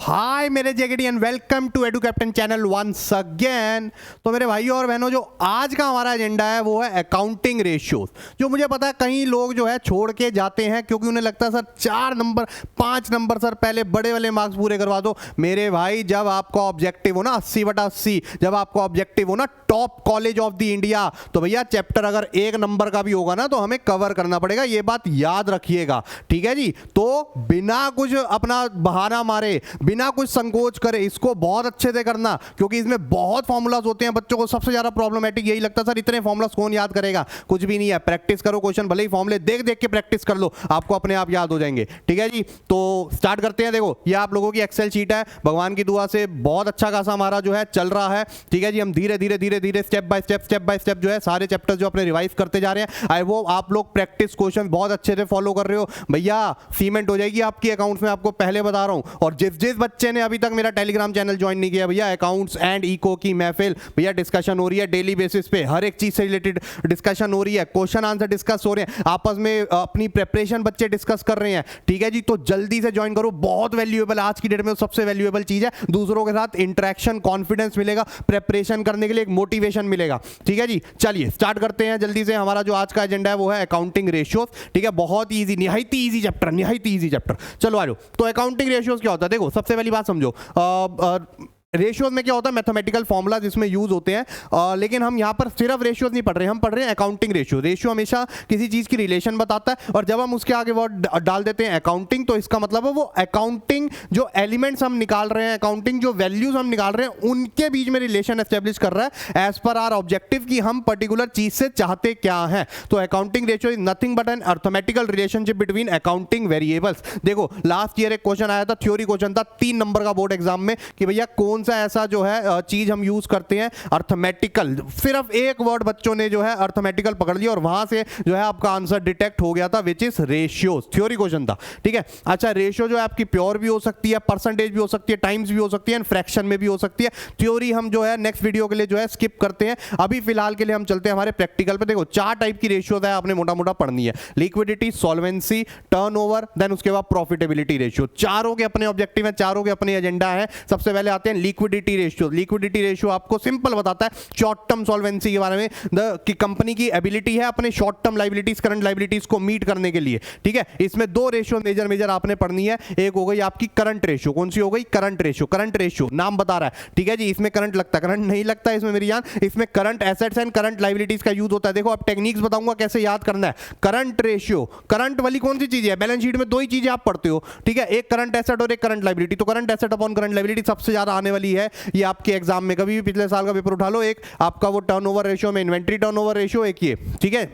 हाय मेरे JKD and welcome to Edu Captain channel once again. तो मेरे भाइयों और बहनों, जो आज का हमारा एजेंडा है वो है अकाउंटिंग रेशियोज। जो मुझे पता है कई लोग जो है छोड़ के जाते हैं क्योंकि उन्हें लगता है सर 4 नंबर 5 नंबर सर पहले बड़े वाले मार्क्स पूरे करवा दो। मेरे भाई, जब आपका ऑब्जेक्टिव हो ना 80/80, जब आपका ऑब्जेक्टिव हो ना top college of the India, तो भैया चैप्टर अगर 1 नंबर का भी होगा ना तो हमें कवर करना पड़ेगा। ये बात याद रखिएगा, ठीक है जी। तो बिना कुछ अपना बहाना मारे, बिना कुछ संकोच करे, इसको बहुत अच्छे से करना क्योंकि इसमें बहुत फॉर्मूलाज होते हैं। बच्चों को सबसे ज्यादा प्रॉब्लमेटिक यही लगता है सर इतने फॉर्मूलाज कौन याद करेगा। कुछ भी नहीं है, प्रैक्टिस करो। क्वेश्चन भले ही फॉर्मूले देख देख के प्रैक्टिस कर लो, आपको अपने आप याद हो जाएंगे, ठीक है जी। तो स्टार्ट करते हैं। देखो, ये आप लोगों की एक्सेल शीट है, भगवान की दुआ से बहुत अच्छा खासा हमारा जो है चल रहा है, ठीक है जी। हम धीरे धीरे धीरे धीरे स्टेप बाय स्टेप जो है सारे चैप्टर्स जो अपने रिवाइज करते जा रहे हैं। आई वो आप लोग प्रैक्टिस क्वेश्चन बहुत अच्छे से फॉलो कर रहे हो भैया, सीमेंट हो जाएगी आपकी अकाउंट्स में, आपको पहले बता रहा हूं। और जिस जिस बच्चे ने अभी तक मेरा टेलीग्राम चैनल ज्वाइन नहीं किया भैया, अकाउंट्स एंड इको की महफिल भैया डिस्कशन हो रही है डेली बेसिस पे, हर एक चीज से रिलेटेड डिस्कशन हो रही है, क्वेश्चन आंसर डिस्कस हो रहे हैं, आपस में अपनी प्रिपरेशन बच्चे डिस्कस कर रहे हैं, ठीक है जी। तो जल्दी से ज्वाइन करो, बहुत वैल्यूएबल आज की डेट में सबसे वैल्यूएबल चीज है। दूसरों के साथ इंटरेक्शन, कॉन्फिडेंस मिलेगा, प्रिपरेशन करने के लिए एक मोटिवेशन मिलेगा, ठीक है जी। चलिए स्टार्ट करते हैं जल्दी से। हमारा जो आज का एजेंडा है वो है अकाउंटिंग रेशियोज, ठीक है। बहुत ईजी, निहायत ईजी चैप्टर, निहायत ईजी चैप्टर। चलो आ जाओ। तो अकाउंटिंग रेशियोज क्या होता है? देखो, सबसे पहली बात समझो, रेशियोज में क्या होता है, मैथमेटिकल फॉर्मूलाज इसमें यूज होते हैं। लेकिन हम यहाँ पर सिर्फ रेशियोज नहीं पढ़ रहे हैं, हम पढ़ रहे हैं अकाउंटिंग रेशियो। रेशियो हमेशा किसी चीज की रिलेशन बताता है, और जब हम उसके आगे वर्ड डाल देते हैं अकाउंटिंग, तो इसका मतलब है वो अकाउंटिंग जो एलिमेंट्स हम निकाल रहे हैं, अकाउंटिंग जो वैल्यूज हम निकाल रहे हैं, उनके बीच में रिलेशन एस्टेब्लिश कर रहा है एज पर आर ऑब्जेक्टिव कि हम पर्टिकुलर चीज से चाहते क्या है। तो accounting ratio is nothing but an arithmetical relationship between accounting variables. देखो, लास्ट ईयर एक क्वेश्चन आया था, थ्योरी क्वेश्चन था 3 नंबर का बोर्ड एग्जाम में, कि भैया कौन सा ऐसा जो है चीज हम यूज करते हैं अर्थमेटिकल। सिर्फ एक वर्ड बच्चों ने जो है अर्थमेटिकल पकड़ लिया और वहां से जो है आपका आंसर डिटेक्ट हो गया था, which is ratios. Theory question था, ठीक है। अच्छा, रेशियो जो है आपकी प्योर भी हो सकती है, परसेंटेज भी हो सकती है, टाइम्स भी हो सकती है, एंड फ्रैक्शन में भी हो सकती है। थ्योरी हम जो है नेक्स्ट वीडियो के लिए जो है स्किप करते हैं। अभी फिलहाल के लिए हम चलते हैं हमारे प्रैक्टिकल पे। देखो, 4 टाइप की रेशियोज है, आपने मोटा मोटा पढ़नी है। लिक्विडिटी, सॉल्वेंसी, टर्नओवर, देन उसके बाद प्रॉफिटेबिलिटी रेशियो। चारों के अपने ऑब्जेक्टिव है, चारों के अपने एजेंडा है। सबसे पहले आते हैं लिक्विडिटी रेशियो। लिक्विडिटी रेशियो आपको सिंपल बताता है शॉर्ट टर्म सॉल्वेंसी के बारे में, कि कंपनी की एबिलिटी है अपने short term liabilities, current liabilities को मीट करने के लिए, ठीक है। इसमें 2 रेशियो मेजर आपने पढ़नी है। एक हो गई आपकी करंट रेशियो। कौन सी हो गई? Current ratio. करंट रेशियो नाम बता रहा है, ठीक है जी। इसमें करंट लगता है, करंट नहीं लगता इसमें मेरी जान। इसमें current assets and current liabilities का यूज होता है। देखो, अब टेक्निक्स बताऊंगा कैसे याद करना है। करंट रेशियो, करंट वाली कौन सी चीज है? बैलेंस शीट में 2 ही चीजें आप पढ़ते हो, ठीक है, एक करंट एसेट और एक करंट लायबिलिटी। तो current asset upon current liability सबसे ज्यादा आने वाली है ये आपके एग्जाम में। कभी भी पिछले साल का पेपर उठा लो, एक आपका वो टर्नओवर रेशियो में इन्वेंट्री टर्नओवर रेशियो, एक ये, ठीक है।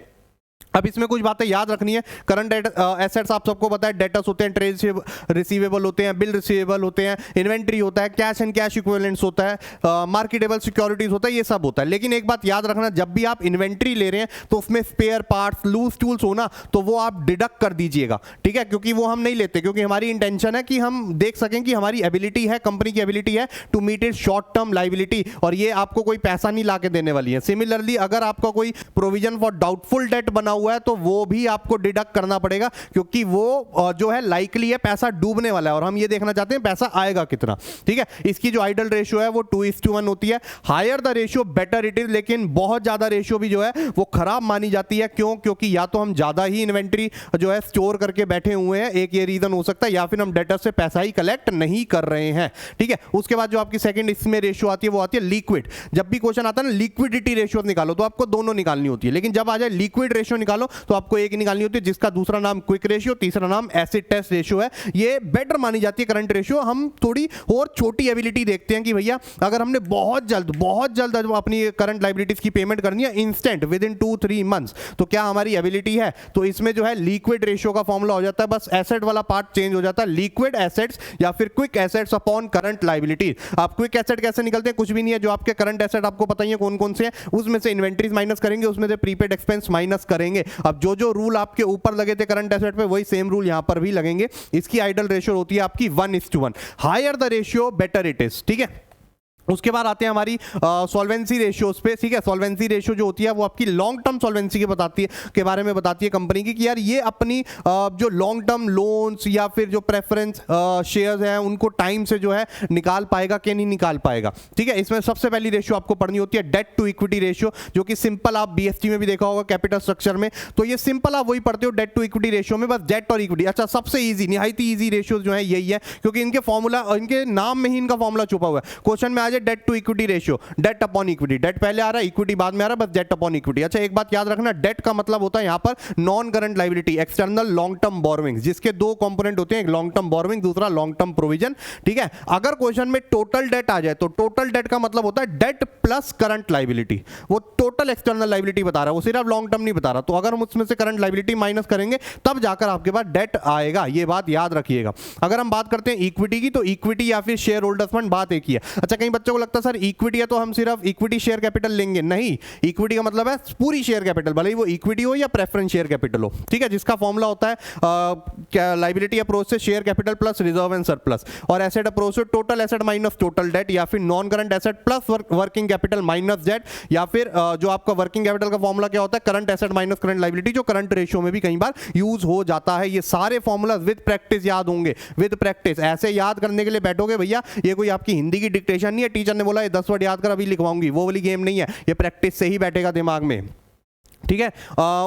अब इसमें कुछ बातें याद रखनी है। करंट एसेट्स आप सबको पता है, डेटर्स होते हैं, ट्रेड रिसीवेबल होते हैं, बिल रिसीवेबल होते हैं, इन्वेंट्री होता है, कैश एंड कैश इक्विवेलेंट्स होता है, मार्केटेबल सिक्योरिटीज होता है, ये सब होता है। लेकिन एक बात याद रखना, जब भी आप इन्वेंट्री ले रहे हैं तो उसमें स्पेयर पार्ट्स, लूज टूल्स हो ना, तो वो आप डिडक्ट कर दीजिएगा, ठीक है। क्योंकि वो हम नहीं लेते, क्योंकि हमारी इंटेंशन है कि हम देख सकें कि हमारी एबिलिटी है, कंपनी की एबिलिटी है to meet its short term liability, और ये आपको कोई पैसा नहीं ला के देने वाली है। सिमिलरली, अगर आपका कोई प्रोविजन फॉर डाउटफुल डेट बना हुआ है तो वो भी आपको डिडक्ट करना पड़ेगा, क्योंकि वो जो है लाइकली है पैसा डूबने वाला है, और हम ये देखना चाहते हैं पैसा आएगा कितना, ठीक है। इसकी जो आइडल रेशियो है वो 2:1 होती है। Higher the ratio better it is, लेकिन बहुत ज्यादा रेशियो भी जो है वो खराब मानी जाती है। क्यों? क्योंकि या तो हम ज्यादा ही इन्वेंट्री जो है स्टोर करके बैठे हुए हैं, एक ये रीजन हो सकता है, या फिर हम डेटर से पैसा ही कलेक्ट नहीं कर रहे हैं, ठीक है। उसके बाद जो आपकी सेकंड इसमें रेशियो आती है वो आती है लिक्विड। जब भी क्वेश्चन आता है ना लिक्विडिटी रेशियो निकालो, तो आपको दोनों निकालनी होती है, लेकिन जब आ जाए लिक्विड रेशियो निकालो तो आपको एक निकालनी होती है, जिसका दूसरा नाम क्विक रेशियो, तीसरा नाम एसिड टेस्ट रेशियो है। ये बेटर मानी जाती है करंट रेशियो। हम थोड़ी और छोटी एबिलिटी देखते हैं कि भैया अगर हमने बहुत जल्द अपनी करंट लायबिलिटीज की पेमेंट करनी है इंस्टेंट विद इन 2-3 मंथ्स, तो क्या हमारी एबिलिटी है? तो इसमें जो है लिक्विड रेशियो का फॉर्मूला हो जाता है, बस एसेट वाला पार्ट चेंज हो जाता है, लिक्विड एसेट्स या फिर quick assets upon current liability. आप क्विक एसेट कैसे निकलते हैं? कुछ भी नहीं है, जो आपके करंट एसेट आपको पता ही है कौन कौन से हैं, उसमें से इन्वेंट्रीज माइनस करेंगे, उसमें से प्रीपेड एक्सपेंस माइनस करेंगे। अब जो रूल आपके ऊपर लगे थे करंट एसेट पे, वही सेम रूल यहां पर भी लगेंगे। इसकी आइडल रेशियो होती है आपकी 1:1। Higher the ratio better it is, ठीक है। उसके बाद आते हैं हमारी सॉल्वेंसी रेशियोज पे, ठीक है। सॉल्वेंसी रेशियो जो होती है वो आपकी लॉन्ग टर्म सॉल्वेंसी के बारे में बताती है कंपनी की, कि यार ये अपनी जो लॉन्ग टर्म लोन्स या फिर जो प्रेफरेंस शेयर्स हैं उनको टाइम से जो है निकाल पाएगा कि नहीं निकाल पाएगा, ठीक है। इसमें सबसे पहली रेशियो आपको पढ़नी होती है डेट टू इक्विटी रेशियो, जो कि सिंपल आप बीएसटी में भी देखा होगा कैपिटल स्ट्रक्चर में, तो ये सिंपल आप वही पढ़ते हो डेट टू इक्विटी रेशियो में, बस डेट और इक्विटी। अच्छा, सबसे ईजी, निहायत ईजी रेशियो जो है यही है, क्योंकि इनके फॉर्मूला, इनके नाम में ही इनका फॉर्मूला छुपा हुआ है। क्वेश्चन में आ जाए debt to equity ratio, debt upon equity, debt पहले आ रहा है इक्विटी बाद में आ रहा है, बस डेट अपॉन इक्विटी। अच्छा, एक बात याद रखना, डेट का मतलब होता है यहां पर non current liability, external long term borrowings, जिसके दो कंपोनेंट होते हैं, एक लॉन्ग टर्म बोरोइंग, दूसरा लॉन्ग टर्म प्रोविजन, ठीक है। अगर क्वेश्चन में टोटल डेट आ जाए तो टोटल डेट का मतलब होता है डेट प्लस करंट लायबिलिटी, वो टोटल एक्सटर्नल लायबिलिटी बता रहा है, वो सिर्फ लॉन्ग टर्म नहीं बता रहा। तो अगर हम उसमें से करंट लायबिलिटी माइनस करेंगे तब जाकर आपके पास डेट आएगा, ये बात याद रखिएगा। अगर हम बात करते हैं इक्विटी की, तो इक्विटी या फिर शेयर होल्डर्स फंड, बात एक ही है। अच्छा, कई बच्चों को लगता है सर इक्विटी है तो हम सिर्फ इक्विटी शेयर कैपिटल लेंगे, नहीं, इक्विटी का मतलब है पूरी शेयर कैपिटल, भले ही वो इक्विटी हो या प्रेफरेंस शेयर कैपिटल हो, ठीक है, जिसका फॉर्मूला होता है लायबिलिटी अप्रोच से share capital plus reserve and surplus, और एसेट अप्रोच से total asset minus total debt, या फिर non current asset plus working capital minus debt, या फिर जो आपका वर्किंग कैपिटल का फॉर्मूला क्या होता है, current asset minus current liability, जो करंट रेशियो में भी कई बार यूज हो जाता है। ये सारे फॉर्मूला विद प्रैक्टिस याद होंगे, विद प्रैक्टिस। ऐसे याद करने के लिए बैठोगे भैया, ये कोई आपकी हिंदी की डिक्टेशन नहीं है, टीचर ने बोला ये 10 वर्ड याद कर अभी लिखवाऊंगी, वो वाली गेम नहीं है, ये प्रैक्टिस से ही बैठेगा दिमाग में, ठीक है।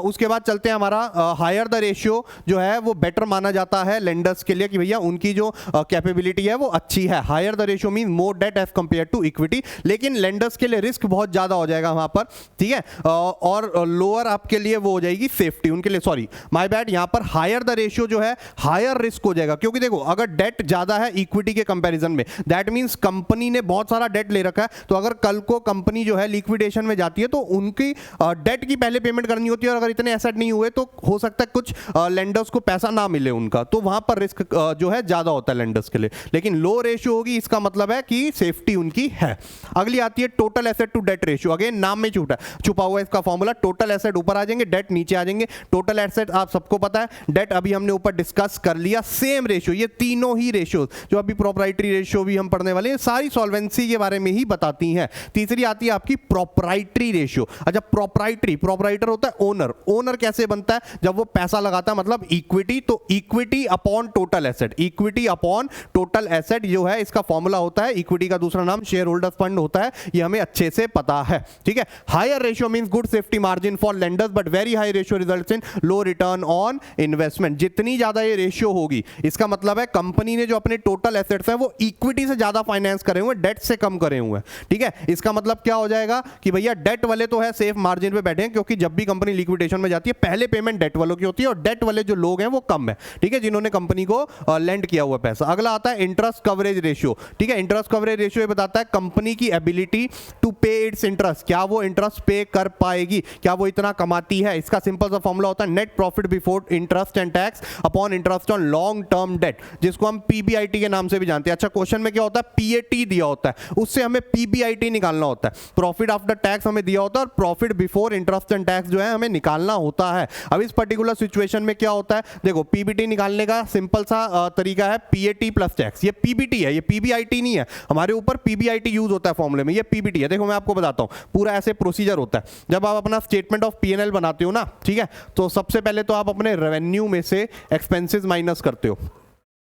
उसके बाद चलते हैं, हमारा हायर द रेशियो जो है वो बेटर माना जाता है लेंडर्स के लिए, कि भैया उनकी जो कैपेबिलिटी है वो अच्छी है। Higher the ratio mean more debt as compare to equity, लेकिन लेंडर्स के लिए रिस्क बहुत ज्यादा हो जाएगा वहां पर, ठीक है, और लोअर आपके लिए वो हो जाएगी सेफ्टी उनके लिए, सॉरी माय बैड, यहां पर हायर द रेशियो जो है हायर रिस्क हो जाएगा, क्योंकि देखो अगर डेट ज्यादा है इक्विटी के कंपेरिजन में, दैट मीन्स कंपनी ने बहुत सारा डेट ले रखा है, तो अगर कल को कंपनी जो है लिक्विडेशन में जाती है तो उनकी डेट की पहले पेमेंट करनी होती है, और अगर इतने एसेट नहीं हुए तो हो सकता है कुछ लेंडर्स को पैसा ना मिले उनका, तो वहां पर रिस्क जो है ज्यादा होता है लेंडर्स के लिए। लेकिन लो रेशियो होगी, इसका मतलब है कि सेफ्टी उनकी है। अगली आती है total asset to debt ratio, again नाम में छुपा हुआ है इसका फॉर्मूला, टोटल एसेट ऊपर आ जाएंगे, डेट नीचे आ जाएंगे। टोटल एसेट आप सबको पता है, डेट अभी हमने ऊपर डिस्कस कर लिया, सेम रेशियो, ये तीनों ही रेशियो जो अभी प्रोप्राइटरी रेशियो भी हम पढ़ने वाले हैं, सारी सॉल्वेंसी के बारे में ही बताती हैं। तीसरी आती है आपकी प्रोप्राइटरी रेशियो। अच्छा, प्रोप्राइटर होता है ओनर, ओनर कैसे बनता है, जब वो पैसा लगाता है, मतलब इक्विटी, तो equity upon total asset, equity upon total asset जो है इसका फॉर्मूला होता है, इक्विटी का दूसरा नाम शेयर होल्डर्स फंड होता है, ये हमें अच्छे से पता है, ठीक है। Higher ratio means good safety margin for lenders, but very high ratio results in low return on investment. जितनी ज्यादा ये रेशियो होगी, इसका मतलब है कंपनी ने जो अपने टोटल एसेट्स है वो इक्विटी से ज्यादा फाइनेंस करे हुए, डेट से कम करे हुए, ठीक है। इसका मतलब क्या हो जाएगा कि भैया डेट वाले तो है सेफ मार्जिन पे बैठे हैं, क्योंकि जब भी कंपनी लिक्विडेशन में जाती है पहले पेमेंट डेट वालों की होती है, और डेट वाले जो लोग हैं वो कम है, ठीक है, जिन्होंने कंपनी को लेंड किया हुआ पैसा। अगला आता है इंटरेस्ट कवरेज रेशियो, ठीक है। इंटरेस्ट कवरेज रेशियो ये बताता है कंपनी की एबिलिटी टू पे इट्स इंटरेस्ट, क्या वो इंटरेस्ट पे कर पाएगी, क्या वो इतना कमाती है। इसका सिंपल सा फॉर्मूला होता है net profit before interest and tax upon interest on long term debt, जिसको हम पीबीआईटी के नाम से भी जानते हैं। अच्छा, क्वेश्चन में क्या होता है, पीएटी दिया होता है, उससे हमें पीबीआईटी निकालना होता है, प्रॉफिट आफ्टर टैक्स हमें दिया होता है, और profit before interest and tax जो है हमें निकालना होता है। अब इस पर्टिकुलर सिचुएशन में क्या होता है, देखो पीबीटी निकालने का सिंपल सा तरीका है पीएटी प्लस टैक्स, ये पीबीटी है, ये पीबीआईटी नहीं है, हमारे ऊपर पीबीआईटी यूज होता है फॉर्मूले में, ये पीबीटी है। देखो मैं आपको बताता हूं, पूरा ऐसे प्रोसीजर होता है, जब आप अपना स्टेटमेंट ऑफ पीएनएल बनाते हो ना, ठीक है, तो सबसे पहले तो आप अपने रेवेन्यू में से एक्सपेंसेस माइनस करते हो,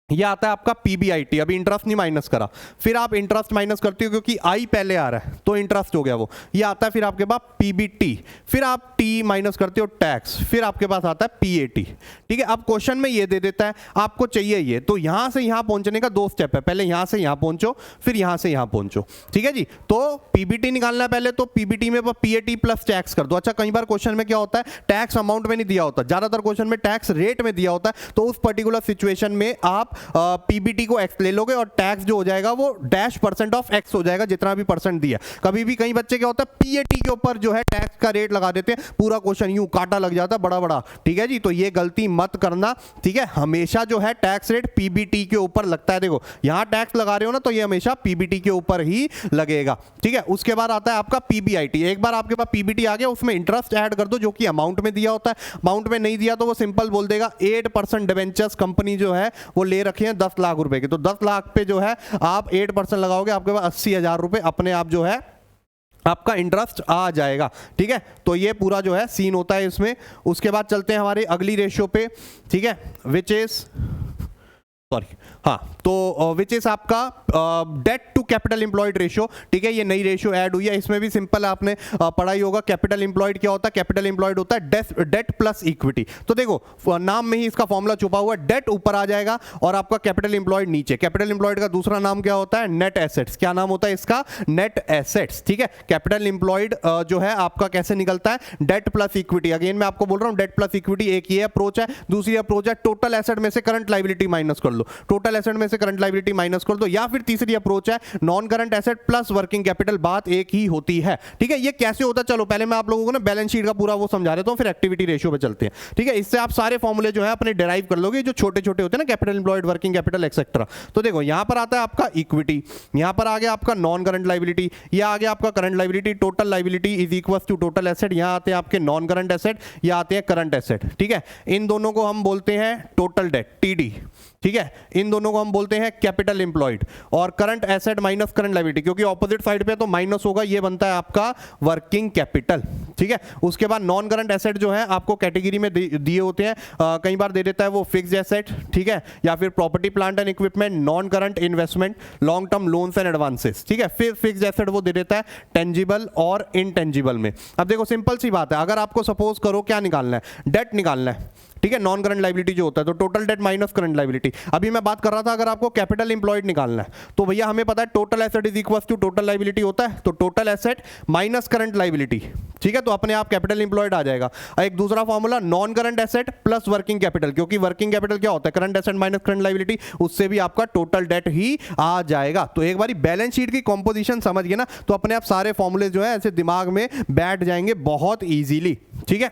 यह आता है आपका पीबीआईटी, अभी इंटरेस्ट नहीं माइनस करा, फिर आप इंटरेस्ट माइनस करते हो क्योंकि आई पहले आ रहा है तो इंटरेस्ट हो गया वो, ये आता है फिर आपके पास पीबीटी, फिर आप टी माइनस करते हो टैक्स, फिर आपके पास आता है पीएटी, ठीक है। अब क्वेश्चन में ये दे देता है आपको चाहिए ये, तो यहां से यहां पहुंचने का 2 स्टेप है, पहले यहां से यहां पहुंचो, फिर यहां से यहां पहुंचो, ठीक है जी। तो पीबीटी निकालना है पहले, तो पीबीटी में पीएटी प्लस टैक्स कर दो। अच्छा, कई बार क्वेश्चन में क्या होता है, टैक्स अमाउंट में नहीं दिया होता, ज्यादातर क्वेश्चन में टैक्स रेट में दिया होता है, तो उस पर्टिकुलर सिचुएशन में आप पीबीटी को एक्स ले लोगे और टैक्स जो हो जाएगा वो डैश % ऑफ एक्स हो जाएगा, जितना भी % दिया। कभी भी कई बच्चे क्या होता है पीएटी के ऊपर जो है टैक्स का रेट लगा देते हैं, पूरा क्वेश्चन यूं काटा लग जाता है बड़ा बड़ा, ठीक है जी। तो ये गलती मत करना, ठीक है। हमेशा जो है टैक्स रेट पीबीटी के ऊपर लगता है, देखो यहां टैक्स लगा रहे हो ना, तो ये हमेशा पीबीटी के ऊपर ही लगेगा, ठीक है। उसके बाद आता है आपका पीबीआईटी, एक बार आपके पास पीबीटी आ गया, उसमें इंटरेस्ट ऐड कर दो जो कि अमाउंट में दिया होता है, अमाउंट में नहीं दिया तो वो सिंपल बोल देगा 8% डिबेंचर्स कंपनी जो है वो ले दे रखे हैं 10 लाख रुपए के, तो 10 लाख पे जो है आप 8% लगाओगे, आपके पास 80,000 रुपए अपने आप जो है आपका इंटरेस्ट आ जाएगा। ठीक है, तो ये पूरा जो है सीन होता है इसमें। उसके बाद चलते हैं हमारी अगली रेशियो पे। ठीक है, विच इज हाँ, तो विच इज आपका debt to capital employed ratio. ठीक है, ये नई रेशियो ऐड हुई है। इसमें भी सिंपल आपने पढ़ा ही होगा। कैपिटल एम्प्लॉयड क्या होता है? कैपिटल एम्प्लॉयड होता है डेट प्लस इक्विटी। तो देखो नाम में ही इसका फॉर्मूला छुपा हुआ है, डेट ऊपर आ जाएगा और आपका कैपिटल एम्प्लॉयड नीचे। कैपिटल एम्प्लॉयड का दूसरा नाम क्या होता है? Net assets. क्या नाम होता है इसका? Net assets. ठीक है, कैपिटल एम्प्लॉयड जो है आपका कैसे निकलता है? Date plus equity. अगेन मैं आपको बोल रहा हूं डेट प्लस इक्विटी। एक ये अप्रोच है। दूसरी अप्रोच है टोटल एसेट में से करंट लायबिलिटी माइनस कर लो, टोटल एसेट में से करंट लायबिलिटी माइनस कर दो। या फिर तीसरी अप्रोच है non current asset plus working capital. बात एक ही होती है। ठीक है, ये कैसे होता है? चलो पहले मैं आप लोगों को ना बैलेंस शीट का पूरा वो समझा देता हूं, फिर एक्टिविटी रेशियो पे चलते हैं। ठीक है, इससे आप सारे फॉर्मूले जो है अपने डिराइव कर लोगे, जो छोटे छोटे होते हैं ना, capital employed, working capital etcetera. तो देखो यहां पर आता है आपका इक्विटी, यहां पर आ गया आपका नॉन करंट लायबिलिटी, यह आ गया आपका current liability. Total liability is equal to total asset. यहां आते हैं आपके नॉन करंट एसेट, यहां आते हैं करंट एसेट। ठीक है, इन दोनों को हम बोलते हैं टोटल डेट, टीडी। ठीक है, इन दोनों को हम बोलते हैं कैपिटल एम्प्लॉयड। और current asset minus current liability, क्योंकि ऑपोजिट साइड पे तो माइनस होगा, ये बनता है आपका वर्किंग कैपिटल। ठीक है, उसके बाद नॉन करंट एसेट जो है आपको कैटेगरी में दिए होते हैं। कई बार दे देता है वो फिक्स्ड एसेट, ठीक है, या फिर property plant and equipment, non current investment, long term loans and advances. ठीक है, फिर फिक्स्ड एसेट वो दे देता है टेंजिबल और इनटेंजिबल में। अब देखो सिंपल सी बात है, अगर आपको सपोज करो क्या निकालना है? डेट निकालना है। ठीक है, नॉन करंट लायबिलिटी जो होता है, तो total date minus current liability. अभी मैं बात कर रहा था अगर आपको कैपिटल एम्प्लॉयड निकालना है, तो भैया हमें पता है total asset is equal to total liability होता है, तो total asset minus current liability. ठीक है, तो अपने आप कैपिटल एम्प्लॉयड आ जाएगा। एक दूसरा formula non current asset plus working capital, क्योंकि वर्किंग कैपिटल क्या होता है? Current asset minus current liability, उससे भी आपका टोटल डेट ही आ जाएगा। तो एक बारी बैलेंस शीट की कंपोजिशन समझ गए ना, तो अपने आप सारे फॉर्मूले जो है ऐसे दिमाग में बैठ जाएंगे बहुत ईजिली। ठीक है,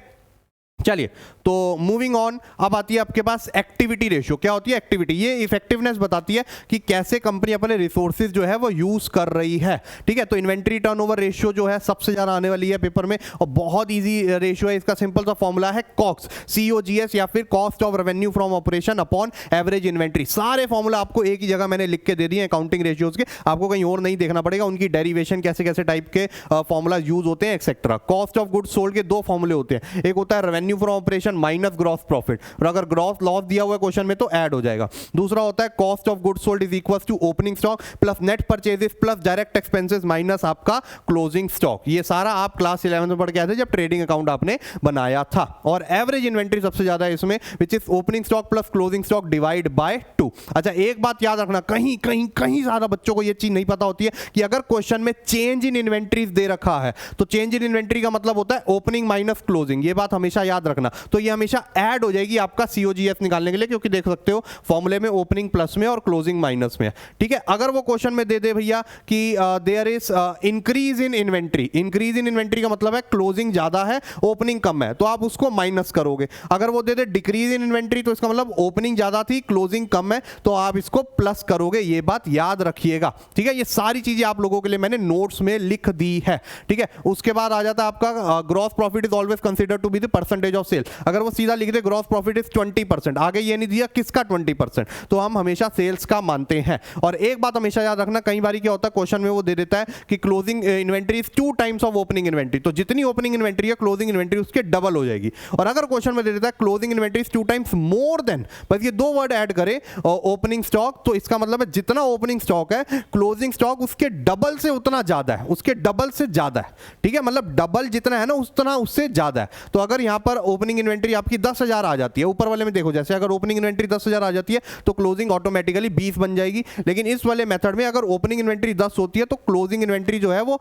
चलिए तो मूविंग ऑन। अब आती है आपके पास एक्टिविटी रेशियो। क्या होती है एक्टिविटी? ये इफेक्टिवनेस बताती है कि कैसे कंपनी अपने रिसोर्सेज जो है वो यूज कर रही है। ठीक है, तो इन्वेंट्री टर्नओवर रेशियो जो है सबसे ज्यादा आने वाली है पेपर में, और बहुत इजी रेशियो है। इसका सिंपल सा फॉर्मूला है कॉक्स, COGS, या फिर cost of revenue from operation upon average inventory. सारे फॉर्मूला आपको एक ही जगह मैंने लिख के दे दिए अकाउंटिंग रेशियोज के, आपको कहीं और नहीं देखना पड़ेगा। उनकी डेरिवेशन कैसे कैसे टाइप के फॉर्मूला यूज होते हैं etcetera. Cost of goods sold के दो फॉर्मूले होते हैं, एक होता है revenue from operation minus gross profit, और अगर ग्रॉस लॉस दिया हुआ है क्वेश्चन में तो ऐड हो जाएगा। दूसरा होता है cost of goods sold is equal to opening stock plus net purchases plus direct expenses minus आपका क्लोजिंग स्टॉक। ये सारा आप क्लास 11 में पढ़ के आए थे जब ट्रेडिंग अकाउंट आपने बनाया था। और एवरेज इन्वेंट्री सबसे ज्यादा है इसमें, which is opening stock plus closing stock divide by 2। अच्छा, एक बात याद रखना, कहीं कहीं कहीं ज्यादा बच्चों को ये चीज नहीं पता होती है कि अगर क्वेश्चन में चेंज इन इन्वेंट्रीज दे रखा है, तो चेंज इन इन्वेंट्री का मतलब होता है ओपनिंग माइनस क्लोजिंग। ये बात हमेशा याद रखना। तो ये हमेशा ऐड हो जाएगी आपका COGS निकालने के लिए, क्योंकि देख सकते हो फॉर्मूले में ओपनिंग प्लस में और क्लोजिंग माइनस में है। ठीक है, अगर वो क्वेश्चन में दे दे भैया कि there is increase in inventory, increase in inventory का मतलब है क्लोजिंग ज्यादा है ओपनिंग कम है, तो आप उसको माइनस करोगे। अगर वो दे दे डिक्रीज इन इन्वेंट्री, तो इसका मतलब ओपनिंग ज्यादा थी क्लोजिंग कम है, तो आप इसको प्लस करोगे। ये बात याद रखिएगा। ठीक है, ये सारी चीजें आप लोगों के लिए मैंने नोट्स में लिख दी है। ठीक है, उसके बाद आ जाता है आपका gross profit is always consider to be the percentage of sale. अगर वो सीधा लिख दे ग्रॉस प्रॉफिट इज 20%, आगे ये नहीं दिया किसका 20%, तो हम हमेशा सेल्स का मानते हैं। और एक बात हमेशा याद रखना, कई बार क्या होता है क्वेश्चन में वो दे देता है कि closing inventory is 2 times of opening inventory, तो जितनी ओपनिंग इन्वेंट्री है क्लोजिंग इन्वेंट्री उसके डबल हो जाएगी। और अगर क्वेश्चन में दे देता है closing inventory is 2 times more than, बस ये 2 वर्ड ऐड करे ओपनिंग स्टॉक, तो इसका मतलब है जितना ओपनिंग स्टॉक है क्लोजिंग स्टॉक उसके डबल से उतना ज्यादा है, उसके डबल से ज्यादा है। ठीक है, मतलब डबल जितना है ना उतना उससे ज्यादा है। तो अगर यहां पर ओपनिंग इन्वेंट्री आपकी 10,000 आ जाती है, ऊपर वाले में देखो जैसे अगर ओपनिंग इन्वेंट्री 10,000 आ जाती है तो क्लोजिंग ऑटोमेटिकली 20 बन जाएगी। लेकिन इस वाले मेथड में अगर ओपनिंग इन्वेंट्री 10 होती है तो क्लोजिंग इन्वेंट्री जो है वो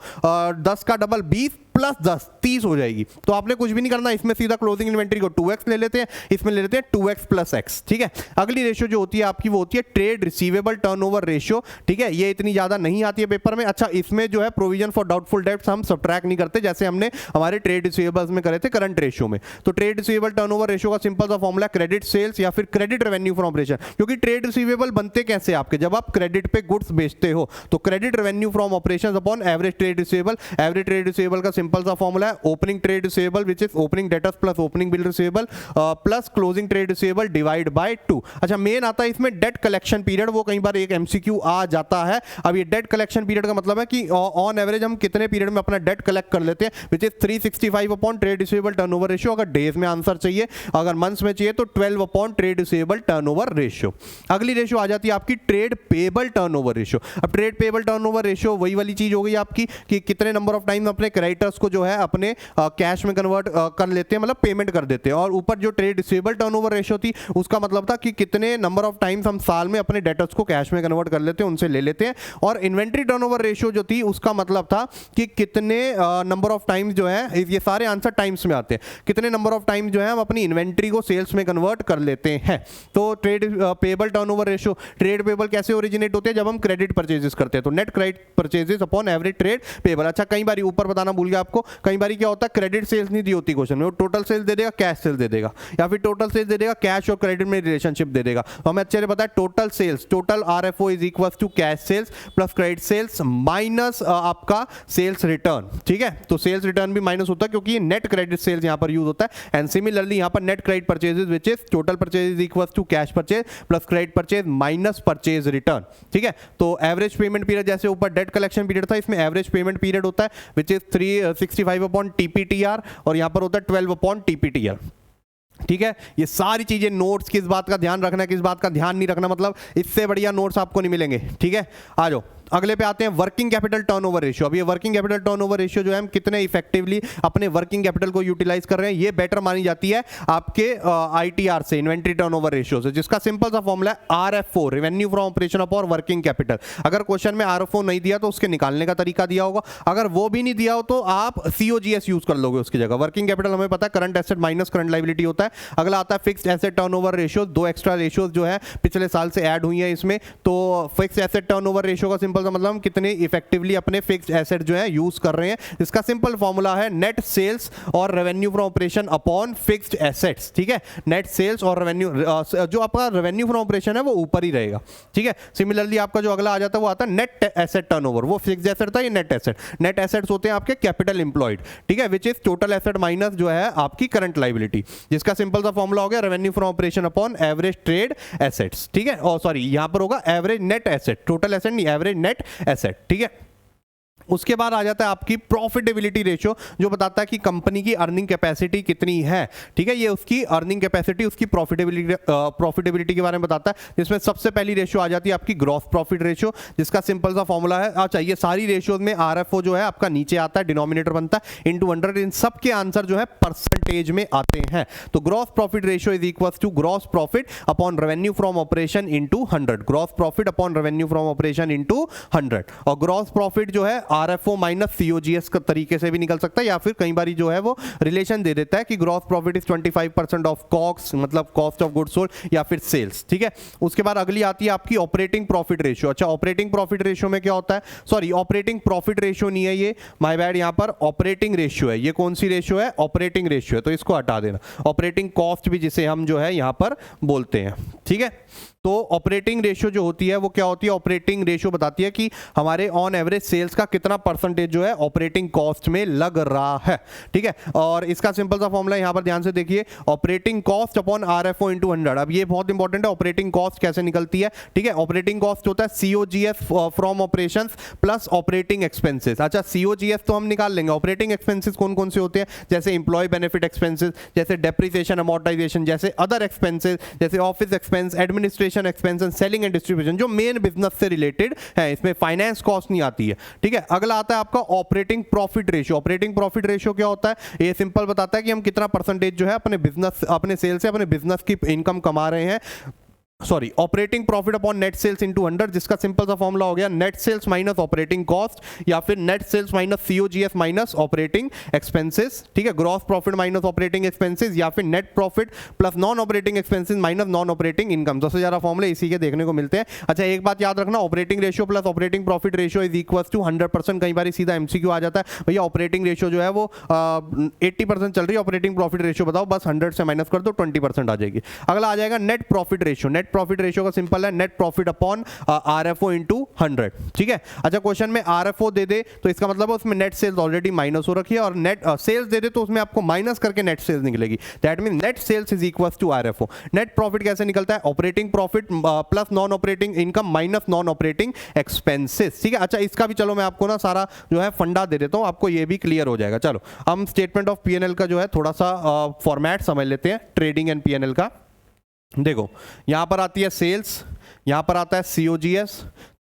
10 का डबल 20 प्लस 10 30 हो जाएगी। तो आपने कुछ भी नहीं करना, इसमें सीधा क्लोजिंग इन्वेंट्री को 2x ले लेते हैं, इसमें ले लेते हैं 2x प्लस x। ठीक है, अगली रेशियो जो होती है आपकी वो होती है ट्रेड रिसीवेबल टर्नओवर रेशियो। ठीक है, ये इतनी ज्यादा नहीं आती है पेपर में। अच्छा, इसमें जो है प्रोविजन फॉर डाउटफुल डेट्स हम सबट्रैक्ट नहीं करते, जैसे हमने हमारे ट्रेड रिसीवेबल्स में करे थे करंट रेशियो में। तो ट्रेड रिसीवेबल टर्नओवर रेशियो का सिंपल सा फॉर्मूला क्रेडिट सेल्स या फिर क्रेडिट रेवेन्यू फ्रॉम ऑपरेशन। क्योंकि ट्रेड रिसीवेबल बनते कैसे आपके, जब आप क्रेडिट पे गुड्स बेचते हो, तो credit revenue from operation upon average trade receivable. Average trade receivable का सिंपल सा फॉर्मूला है opening trade receivable which is opening debtors plus opening bill receivable plus closing trade receivable divide by 2। अच्छा main आता है इसमें date collection period, वो कई बार एक एमसीक्यू आ जाता है। अब ये डेट कलेक्शन पीरियड का मतलब है कि ऑन एवरेज हम कितने पीरियड में अपना डेट कलेक्ट कर लेते हैं, which is 365 upon trade receivable turnover ratio. अगर डेज में आंसर चाहिए, अगर मंथ्स में चाहिए तो 12 upon trade receivable turnover ratio. अगली रेशियो आ जाती है आपकी ट्रेड पेबल टर्नओवर रेशियो। अब ट्रेड पेबल टर्नओवर रेशियो वही वाली चीज हो गई आपकी कि कितने नंबर ऑफ टाइम अपने क्रेडिटर्स को जो है अपने कैश में कन्वर्ट कर लेते हैं, मतलब पेमेंट कर देते हैं। और ऊपर जो ट्रेड रिसीवेबल टर्नओवर रेशियो थी उसका मतलब था कि कितने नंबर ऑफ टाइम्स हम साल में अपने डेटर्स को कैश में कन्वर्ट कर लेते हैं, उनसे ले लेते हैं। और इन्वेंट्री टर्नओवर रेशियो जो थी उसका मतलब था कि कितने नंबर ऑफ टाइम्स जो है, ये सारे आंसर टाइम्स में आते हैं, कितने नंबर ऑफ टाइम्स जो है हम अपनी इन्वेंट्री को सेल्स में कन्वर्ट कर लेते हैं। तो trade payable turnover ratio, trade payable कैसे ओरिजिनेट होते हैं, जब हम क्रेडिट परचेजेस करते हैं तो net credit purchases upon average trade payable. अच्छा कई बार ऊपर बताना भूल गया आपको, कई बार क्या होता है क्रेडिट सेल्स नहीं दी होती क्वेश्चन में, वो टोटल सेल्स दे देगा, कैश सेल्स दे देगा, या फिर टोटल सेल्स दे देगा, कैश और क्रेडिट में रिलेशनशिप दे देगा। तो हमें अच्छे से पता है total sales, total RFO is equal to cash sales plus credit sales minus आपका सेल्स रिटर्न। ठीक है, तो सेल्स रिटर्न भी माइनस होता है क्योंकि नेट क्रेडिट सेल्स यहां पर यूज होता है। एंड सिमिलरली यहां पर net credit purchases which is total purchase is equal to cash purchase plus credit purchase minus purchase return. ठीक है, तो एवरेज पेमेंट पीरियड जैसे ऊपर डेट कलेक्शन पीरियड था, इसमें एवरेज पेमेंट पीरियड होता है विच इज 365 अपॉन टीपीटीआर और यहां पर होता है 12 अपॉन टीपीटीआर। ठीक है, ये सारी चीजें नोट्स किस बात का ध्यान रखना है, किस बात का ध्यान नहीं रखना, मतलब इससे बढ़िया नोट्स आपको नहीं मिलेंगे। ठीक है, आ जाओ अगले पे आते हैं वर्किंग कैपिटल टर्नओवर रेशियो। अब ये वर्किंग कैपिटल टर्नओवर रेशियो जो है हम कितने इफेक्टिवली अपने वर्किंग कैपिटल को यूटिलाइज कर रहे हैं, ये बेटर मानी जाती है आपके आईटीआर से, इन्वेंट्री टर्नओवर रेशियो से, जिसका सिंपल सा फॉर्मूला है RFO, revenue from operation upon working capital. अगर क्वेश्चन में आरएफओ नहीं दिया तो उसके निकालने का तरीका दिया होगा, अगर वो भी नहीं दिया हो तो आप सीओजीएस यूज कर लोगे उसकी जगह। वर्किंग कैपिटल हमें पता है current asset minus current liability होता है। अगला आता है फिक्स्ड एसेट टर्नओवर रेशियो, दो एक्स्ट्रा रेशियोज जो है पिछले साल से ऐड हुई है इसमें। तो फिक्स्ड एसेट टर्नओवर रेशियो का सिंपल सा मतलब हम कितने इफेक्टिवली अपने फिक्स्ड एसेट जो है यूज कर रहे हैं, इसका सिंपल फॉर्मूला है नेट सेल्स और revenue from operation upon fixed assets. ठीक है, नेट सेल्स और रेवेन्यू, जो आपका रेवेन्यू फ्रॉम ऑपरेशन है वो ऊपर ही रहेगा। ठीक है, सिमिलरली आपका जो अगला आ जाता है वो आता है नेट एसेट टर्नओवर, वो फिक्स्ड एसेट था, ये नेट एसेट। नेट एसेट्स होते हैं आपके कैपिटल एम्प्लॉयड। ठीक है, which is total asset minus जो है आपकी करंट लायबिलिटी, जिसका सिंपल सा फॉर्मूला हो गया revenue from operation upon average trade assets. ठीक है, और सॉरी यहां पर होगा average net asset, total asset नहीं, एवरेज नेट एसेट। ठीक है, उसके बाद आ जाता है आपकी प्रॉफिटेबिलिटी रेशियो, जो बताता है कि कंपनी की अर्निंग कैपेसिटी कितनी है। ठीक है, ये उसकी अर्निंग कैपेसिटी, उसकी प्रॉफिटेबिलिटी के बारे में बताता है, जिसमें सबसे पहली रेशियो आ जाती है आपकी ग्रॉस प्रॉफिट रेशियो, जिसका सिंपल सा फॉर्मूला है, अच्छा ये सारी रेशियोज में आरएफओ जो है आपका नीचे आता है, डिनोमिनेटर बनता है इनटू 100, इन सब के आंसर जो है परसेंटेज में आते हैं। तो gross profit ratio is equal to gross profit upon revenue from operation into 100, gross profit upon revenue from operation into 100। और ग्रॉस प्रॉफिट जो है आरएफओ माइनस सीओजीएस का तरीके से भी निकल सकता है, या फिर कई बारी जो है वो रिलेशन दे देता है कि gross profit is 25% of cost, मतलब कॉस्ट ऑफ गुड्स सोल्ड या फिर सेल्स। ठीक है, उसके बाद अगली आती है आपकी ऑपरेटिंग प्रॉफिट रेशियो। अच्छा ऑपरेटिंग प्रॉफिट रेशियो में क्या होता है, सॉरी ऑपरेटिंग प्रॉफिट रेशियो नहीं है ये, माय बैड, यहां पर ऑपरेटिंग रेशियो है। ये कौन सी रेशियो है, ऑपरेटिंग रेशियो है, तो इसको हटा देना। ऑपरेटिंग कॉस्ट भी जिसे हम जो है यहां पर बोलते हैं। ठीक है, तो ऑपरेटिंग रेशियो जो होती है वो क्या होती है, ऑपरेटिंग रेशियो बताती है कि हमारे ऑन एवरेज सेल्स का कितना परसेंटेज जो है ऑपरेटिंग कॉस्ट में लग रहा है। ठीक है, और इसका सिंपल सा फॉर्मूला यहां पर ध्यान से देखिए, operating cost upon RFO into 100। अब ये बहुत इंपॉर्टेंट है, ऑपरेटिंग कॉस्ट कैसे निकलती है। ठीक है, ऑपरेटिंग कॉस्ट होता है COGS from operations plus operating expenses. अच्छा सीओजीएस तो हम निकाल लेंगे, ऑपरेटिंग एक्सपेंसेस कौन कौन से होते हैं, जैसे एम्प्लॉय बेनिफिट एक्सपेंसेस, जैसे डेप्रिसिएशन अमोर्टाइजेशन, जैसे अदर एक्सपेंसेस, जैसे office expense, administration expense, selling and distribution, जो मेन बिजनेस से रिलेटेड है, इसमें फाइनेंस कॉस्ट नहीं आती है। ठीक है, अगला आता है आपका operating profit ratio. Operating profit ratio क्या होता है, ये सिंपल बताता है कि हम कितना परसेंटेज जो है अपने बिजनेस, अपने सेल से अपने बिजनेस की इनकम कमा रहे हैं। Sorry operating profit upon net sales into 100, जिसका सिंपल सा फॉर्मूला हो गया net sales minus operating cost, या फिर net sales minus COGS minus operating expenses. ठीक है, gross profit minus operating expenses, या फिर net profit plus non operating expenses minus non operating income. 10,000 फॉर्मूले इसी के देखने को मिलते हैं। अच्छा एक बात याद रखना, operating ratio plus operating profit ratio is equal to 100%। कई बार सीधा एमसीक्यू आ जाता है, भैया ऑपरेटिंग रेशियो जो है वो 80% चल रही है, ऑपरेटिंग प्रॉफिट रेशियो बताओ, बस 100 से माइनस कर दो 20% आ जाएगी। अगला आ जाएगा net profit ratio. Net profit ratio का सिंपल है net profit upon RFO into 100, ठीक है। अच्छा क्वेश्चन में RFO दे दे तो इसका मतलब है उसमें नेट सेल्स ऑलरेडी माइनस हो रखी है, और नेट सेल्स दे दे तो उसमें आपको माइनस करके नेट सेल्स निकलेगी। That mean net sales is equal to RFO। Net profit कैसे निकलता है? Operating profit plus non operating income minus non operating expenses, ठीक है। अच्छा इसका भी चलो मैं आपको ना सारा जो है फंडा दे देता हूं, आपको ये भी क्लियर हो जाएगा। चलो हम स्टेटमेंट ऑफ P&L का जो है थोड़ा सा फॉर्मेट समझ लेते हैं, ट्रेडिंग एंड P&L का। देखो यहां पर आती है सेल्स, यहां पर आता है COGS,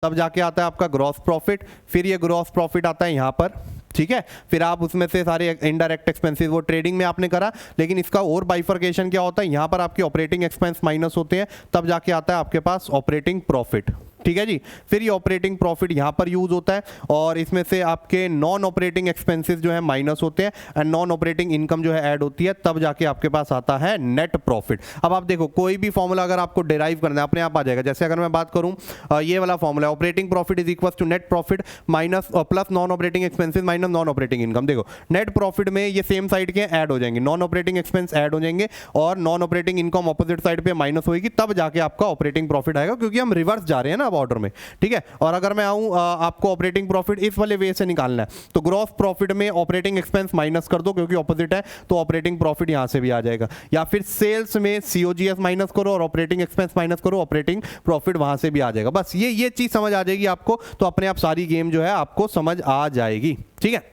तब जाके आता है आपका ग्रॉस प्रॉफिट, फिर ये ग्रॉस प्रॉफिट आता है यहां पर, ठीक है। फिर आप उसमें से सारे इनडायरेक्ट एक्सपेंसेस वो ट्रेडिंग में आपने करा, लेकिन इसका और बाइफर्केशन क्या होता है, यहां पर आपके ऑपरेटिंग एक्सपेंस माइनस होते हैं, तब जाके आता है आपके पास ऑपरेटिंग प्रॉफिट, ठीक है जी। फिर ये ऑपरेटिंग प्रॉफिट यहां पर यूज होता है, और इसमें से आपके नॉन ऑपरेटिंग एक्सपेंसेस जो है माइनस होते हैं, एंड नॉन ऑपरेटिंग इनकम जो है ऐड होती है, तब जाके आपके पास आता है नेट प्रॉफिट। अब आप देखो कोई भी फॉर्मूला अगर आपको डिराइव करना है अपने आप आ जाएगा। जैसे अगर मैं बात करूं ये वाला फॉर्मूला है, operating profit is equal to net profit minus plus non operating expenses minus non operating income. देखो नेट प्रॉफिट में ये सेम साइड के ऐड हो जाएंगे, नॉन ऑपरेटिंग एक्सपेंस ऐड हो जाएंगे, और non operating income opposite side पे माइनस होगी, तब जाके आपका ऑपरेटिंग प्रॉफिट आएगा, क्योंकि हम रिवर्स जा रहे हैं ना अब ऑर्डर में, ठीक है। और अगर मैं आऊं आपको ऑपरेटिंग प्रॉफिट इस वाले वे से निकालना है, तो ग्रॉस प्रॉफिट में ऑपरेटिंग एक्सपेंस माइनस कर दो, क्योंकि ऑपोजिट है, तो ऑपरेटिंग प्रॉफिट यहां से भी आ जाएगा। या फिर सेल्स में COGS माइनस करो और ऑपरेटिंग एक्सपेंस माइनस करो, ऑपरेटिंग प्रॉफिट वहां से भी आ जाएगा। बस ये चीज समझ आ जाएगी आपको, तो अपने आप सारी गेम जो है आपको समझ आ जाएगी, ठीक है।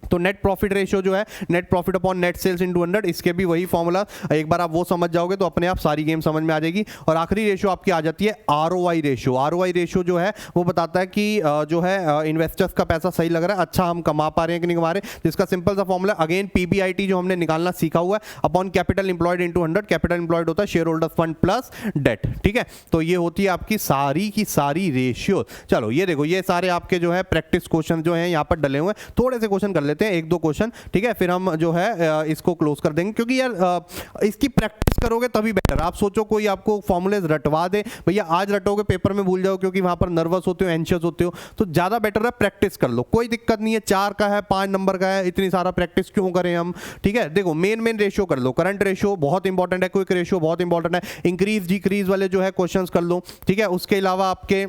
तो नेट प्रॉफिट रेशियो जो है net profit upon net sales into 100, इसके भी वही फॉर्मूला, एक बार आप वो समझ जाओगे तो अपने आप सारी गेम समझ में आ जाएगी। और आखिरी रेशियो आपकी आ जाती है ROI रेशियो। ROI रेशियो जो है वो बताता है कि जो है इन्वेस्टर्स का पैसा सही लग रहा है, अच्छा हम कमा पा रहे हैं कि नहीं कमा रहे, जिसका सिंपल सा फॉर्मूला अगेन PBIT जो हमने निकालना सीखा हुआ है, upon capital employed into 100। Capital employed होता है shareholders fund plus debt, ठीक है। तो ये होती है आपकी सारी की सारी रेशियो। चलो ये देखो ये सारे आपके जो है प्रैक्टिस क्वेश्चन जो है यहाँ पर डले हुए हैं, थोड़े से क्वेश्चन कर लेते हैं, एक दो क्वेश्चन, ठीक है। फिर हम जो है इसको क्लोज कर देंगे, क्योंकि यार इसकी प्रैक्टिस करोगे तभी बेटर। आप सोचो कोई आपको फॉर्मूलेज रटवा दे, भैया आज रटोगे पेपर में भूल जाओ, क्योंकि वहां पर नर्वस होते हो, एंशियस होते हो, तो ज्यादा बेटर है प्रैक्टिस कर लो, कोई दिक्कत नहीं है। 4 का है, 5 नंबर का है, इतनी सारा प्रैक्टिस क्यों करें हम, ठीक है। देखो मेन रेशियो कर लो, करंट रेशियो बहुत इंपॉर्टेंट है, क्विक रेशियो बहुत इंपॉर्टेंट है, इंक्रीज डिक्रीज वाले जो है क्वेश्चंस कर लो, ठीक है। उसके अलावा आपके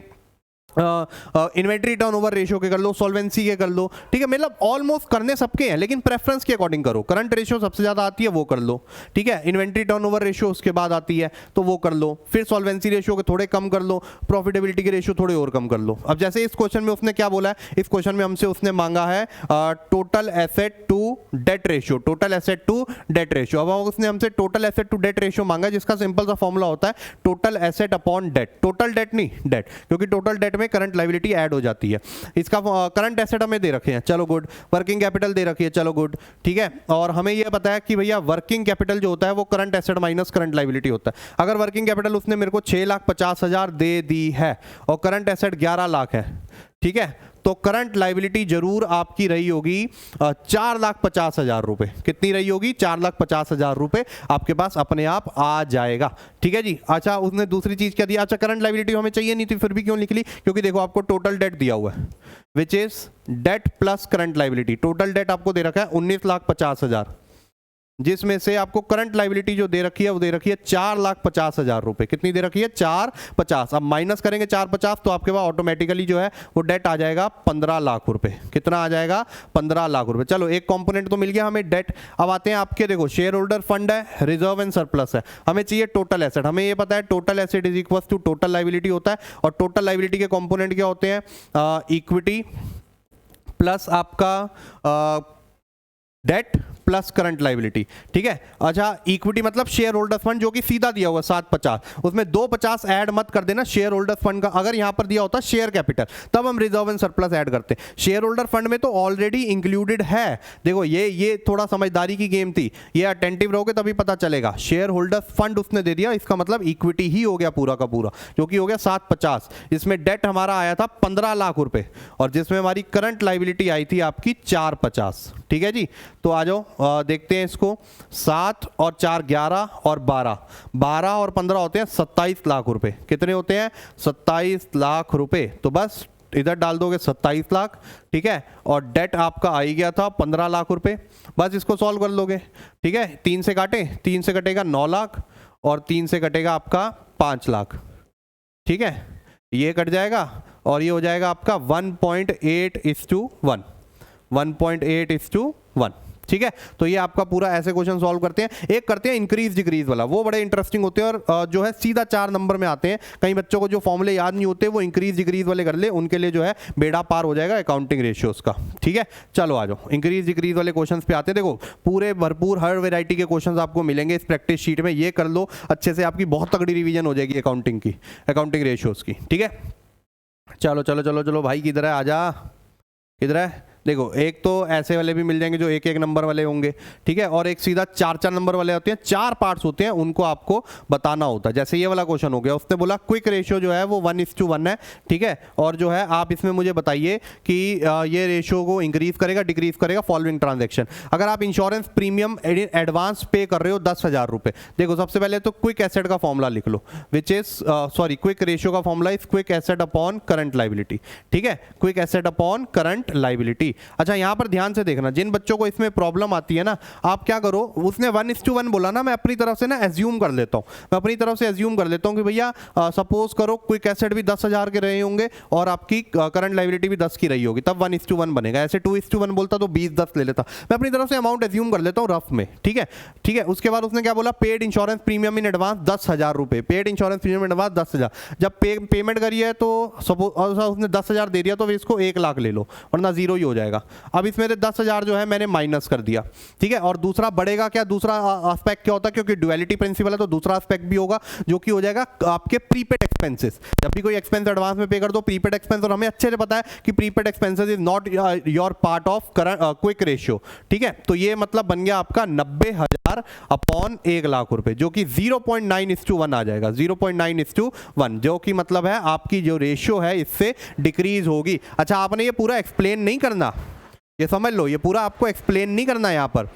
इन्वेंट्री टर्नओवर रेशियो के कर लो, सॉल्वेंसी के कर लो, ठीक है। मतलब ऑलमोस्ट करने सबके हैं, लेकिन प्रेफरेंस के अकॉर्डिंग करो। करंट रेशियो सबसे ज्यादा आती है, वो कर लो, ठीक है। इन्वेंट्री टर्नओवर रेशियो उसके बाद आती है, तो वो कर लो। फिर सॉल्वेंसी रेशियो के थोड़े कम कर लो, प्रॉफिटेबिलिटी के रेशियो थोड़े और कम कर लो। अब जैसे इस क्वेश्चन में उसने क्या बोला है, इस क्वेश्चन में हमसे उसने मांगा है total asset to debt ratio, total asset to debt ratio. अब उसने हमसे total asset to debt ratio मांगा, जिसका सिंपल सा फॉर्मूला होता है total asset upon debt. Total debt नहीं डेट, क्योंकि टोटल डेट में करंट लायबिलिटी ऐड हो जाती है। इसका करंट एसेट हमें दे रखे हैं, चलो गुड। वर्किंग कैपिटल दे रखी है, चलो गुड, ठीक है। और हमें यह पता है कि भैया वर्किंग कैपिटल जो होता है वो current asset minus current liability होता है। अगर वर्किंग कैपिटल उसने मेरे को 6,50,000 दे दी है और करंट एसेट 11 लाख है, ठीक है, तो करंट लायबिलिटी जरूर आपकी रही होगी 4,50,000 रुपए। कितनी रही होगी? 4,50,000 रुपए आपके पास अपने आप आ जाएगा, ठीक है जी। अच्छा उसने दूसरी चीज क्या दिया, अच्छा करंट लायबिलिटी हमें चाहिए नहीं थी, फिर भी क्यों लिख ली, क्योंकि देखो आपको टोटल डेट दिया हुआ है, which is debt plus current liability. Total debt आपको दे रखा है 19,50,000, जिसमें से आपको करंट लायबिलिटी जो दे रखी है वो दे रखी है 4,50,000 रुपए। कितनी दे रखी है? 450। अब माइनस करेंगे 450 तो आपके पास ऑटोमेटिकली जो है वो डेट आ जाएगा 15 लाख रुपए। कितना आ जाएगा? 15 लाख रुपए। चलो एक कंपोनेंट तो मिल गया हमें डेट। अब आते हैं आपके, देखो शेयर होल्डर फंड है, रिजर्व एंड सरप्लस है, हमें चाहिए टोटल एसेट। हमें ये पता है total asset is equal to total liability होता है, और टोटल लायबिलिटी के कंपोनेंट क्या होते हैं? इक्विटी प्लस आपका डेट प्लस करंट लायबिलिटी, ठीक है। अच्छा इक्विटी मतलब शेयर होल्डर फंड जो कि सीधा दिया हुआ 750, उसमें 250 ऐड मत कर देना शेयर होल्डर फंड का। अगर यहां पर दिया होता शेयर कैपिटल तब हम रिजर्व एंड सरप्लस ऐड करते। शेयर होल्डर फंड में तो ऑलरेडी इंक्लूडेड है। देखो ये थोड़ा समझदारी की गेम थी, ये अटेंटिव रहोगे तभी पता चलेगा। शेयर होल्डर फंड उसने दे दिया, इसका मतलब इक्विटी ही हो गया पूरा का पूरा, जो कि हो गया 750। इसमें डेट हमारा आया था 15 लाख रुपए, और जिसमें हमारी करंट लायबिलिटी आई थी आपकी 450, ठीक है जी। तो आ जाओ देखते हैं इसको। 7 और 4 11 और 12 और 15 होते हैं 27 लाख रुपए। कितने होते हैं? 27 लाख रुपए। तो बस इधर डाल दोगे 27 लाख, ठीक है। और डेट आपका आ ही गया था 15 लाख रुपए। बस इसको सॉल्व कर लोगे, ठीक है। 3 से काटे, 3 से कटेगा 9 लाख और 3 से कटेगा आपका 5 लाख, ठीक है। ये कट जाएगा और ये हो जाएगा आपका 1.8:1, 1.8:1। ठीक है, तो ये आपका पूरा ऐसे क्वेश्चन सॉल्व करते हैं। एक करते हैं इंक्रीज डिक्रीज वाला, वो बड़े इंटरेस्टिंग होते हैं और जो है सीधा 4 नंबर में आते हैं। कई बच्चों को जो फॉर्मूले याद नहीं होते वो इंक्रीज डिक्रीज वाले कर ले, उनके लिए जो है बेड़ा पार हो जाएगा अकाउंटिंग रेशियोज का। ठीक है, चलो आ जाओ इंक्रीज डिक्रीज वाले क्वेश्चन पे आते हैं। देखो पूरे भरपूर हर वेराइटी के क्वेश्चन आपको मिलेंगे इस प्रैक्टिस शीट में, ये कर लो अच्छे से, आपकी बहुत तगड़ी रिविजन हो जाएगी अकाउंटिंग की, अकाउंटिंग रेशियोज की। ठीक है, चलो चलो चलो चलो भाई किधर है, आजा किधर है। देखो एक तो ऐसे वाले भी मिल जाएंगे जो 1-1 नंबर वाले होंगे, ठीक है, और एक सीधा 4-4 नंबर वाले होते हैं। 4 पार्ट्स होते हैं, उनको आपको बताना होता है। जैसे ये वाला क्वेश्चन हो गया, उसने बोला क्विक रेशियो जो है वो 1:1 है। ठीक है, और जो है आप इसमें मुझे बताइए कि ये रेशियो को इंक्रीज करेगा डिक्रीज करेगा फॉलोइंग ट्रांजेक्शन। अगर आप इंश्योरेंस प्रीमियम एडवांस पे कर रहे हो 10,000 रुपये, देखो सबसे पहले तो क्विक एसेट का फॉर्मूला लिख लो, विच इज क्विक रेशियो का formula is quick asset upon current liability. ठीक है, quick asset upon current liability. अच्छा यहां पर ध्यान से देखना, जिन बच्चों को इसमें प्रॉब्लम आती है ना, आप क्या करो, उसने 1:1 बोला ना, मैं अपनी तरफ से ना एज्यूम कर लेता हूं, मैं अपनी तरफ से एज्यूम कर लेता हूं कि भैया सपोज करो क्विक एसेट भी 10,000 के रहे होंगे और आपकी करंट लाइबिलिटी भी 10 की रही होगी, तब 1:1 बनेगा। ऐसे 2:1 बोलता तो 20-10 ले लेता, मैं अपनी तरफ से अमाउंट एज्यूम कर लेता हूं रफ में। ठीक है, ठीक है, उसके बाद उसने क्या बोला, paid insurance premium in advance 10,000 रुपए, paid insurance premium in advance 10,000। जब पेमेंट करी है तो सपोज उसने 10,000 दे दिया तो इसको 1 लाख ले लो, वरना जीरो ही हो जाएगा। अब इसमें 10,000 जो है मैंने माइनस कर दिया। ठीक है, और दूसरा बढ़ेगा क्या, दूसरा एस्पेक्ट क्या होता है, क्योंकि ड्युअलिटी प्रिंसिपल है तो दूसरा एस्पेक्ट भी होगा जो कि हो जाएगा आपके प्रीपेड एक्सपेंसेस। जब भी कोई एक्सपेंस एडवांस में पे कर दो प्रीपेड एक्सपेंस, और हमें अच्छे से पता है कि prepaid expenses is not your part of quick ratio. ठीक है, तो ये मतलब बन गया आपका 90,000 अपॉन 1 लाख रुपए, जो कि 0.9:1 आ जाएगा, 0.9:1, जो कि मतलब है आपकी जो रेशियो है इससे डिक्रीज होगी। अच्छा आपने ये पूरा एक्सप्लेन नहीं करना, ये समझ लो, ये पूरा आपको एक्सप्लेन नहीं करना है यहाँ पर।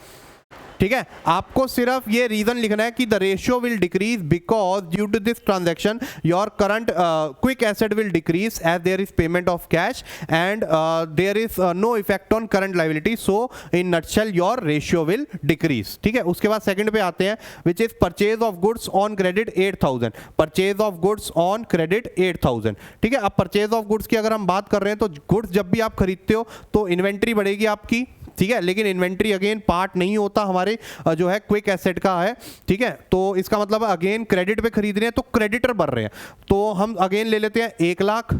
ठीक है, आपको सिर्फ ये रीजन लिखना है कि the ratio will decrease because due to this transaction your current quick asset will decrease as there is payment of cash and there is no effect on current liability, so in nutshell your ratio will decrease. ठीक है, उसके बाद second पे आते हैं, which is purchase of goods on credit 8,000, purchase of goods on credit 8,000। ठीक है, अब परचेज ऑफ गुड्स की अगर हम बात कर रहे हैं तो गुड्स जब भी आप खरीदते हो तो इन्वेंट्री बढ़ेगी आपकी। ठीक है, लेकिन इन्वेंट्री अगेन पार्ट नहीं होता हमारे जो है क्विक एसेट का है। ठीक है, तो इसका मतलब अगेन क्रेडिट पे खरीद रहे हैं तो क्रेडिटर बढ़ रहे हैं, तो हम अगेन ले लेते हैं 1 लाख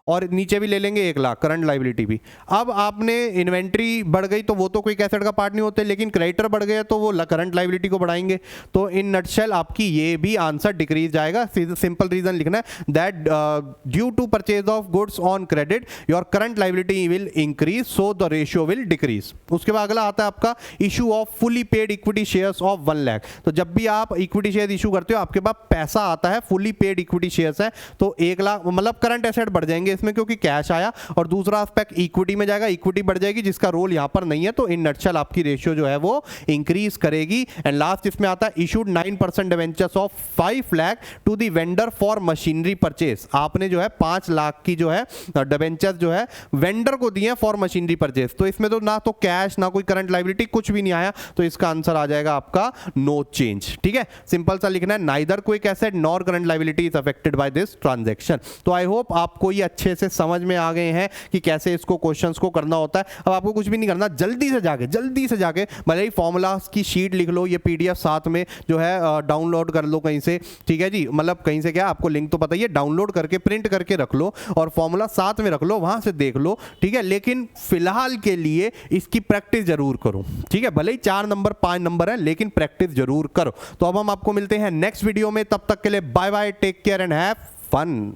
और नीचे भी ले लेंगे 1 लाख करंट लाइबिलिटी भी। अब आपने इन्वेंट्री बढ़ गई तो वो तो क्विक एसेट का पार्ट नहीं होते, लेकिन क्रेडिटर बढ़ गए तो वो करंट लाइबिलिटी को बढ़ाएंगे। तो इन नटशेल आपकी ये भी आंसर डिक्रीज जाएगा। सिंपल रीजन लिखना है that due to purchase of goods on credit your current liability will increase, so the ratio will decrease. उसके बाद अगला आता है आपका issue of fully paid equity shares of 1 lakh. तो जब भी आप इक्विटी शेयर इशू करते हो आपके पास पैसा आता है, फुली पेड इक्विटी शेयर्स है, तो 1 लाख मतलब करंट एसेट बढ़ जाएंगे इसमें क्योंकि कैश आया, और दूसरा एस्पेक्ट इक्विटी में जाएगा, इक्विटी बढ़ जाएगी जिसका रोल यहां पर नहीं है, तो इन नटशेल आपकी रेशियो जो है वो इंक्रीज करेगी। एंड लास्ट इसमें आता है issued 9% debentures of 5 lakh to the vendor for machinery purchase. आपने जो है 5 लाख की जो है डिवेंचर्स जो है वेंडर को दिए फॉर मशीनरी परचेज, तो इसमें तो ना तो कैश ना कोई करंट लाइबिलिटी कुछ भी नहीं आया, तो इसका आंसर आ जाएगा आपका नो चेंज। ठीक है, सिंपल सा लिखना है, neither quick asset nor current liability is affected by this transaction. तो आई होप आपको ये अच्छे से समझ में आ गए हैं कि कैसे इसको क्वेश्चंस को करना होता है। अब आपको कुछ भी नहीं करना, जल्दी से जाके भले ही फॉर्मूलास की शीट लिख लो, ये पीडीएफ साथ में जो है डाउनलोड कर लो कहीं से। ठीक है जी, मतलब कहीं से क्या, आपको लिंक तो पता ही है, डाउनलोड करके प्रिंट करके रख लो और फॉर्मूला साथ में रख लो, वहां से देख लो। ठीक है, लेकिन फिलहाल के लिए इसकी प्रैक्टिस जरूर करो। ठीक है, भले ही 4 नंबर 5 नंबर है, लेकिन प्रैक्टिस जरूर करो। तो अब हम आपको मिलते हैं नेक्स्ट वीडियो में, तब तक के लिए bye bye, take care and have fun.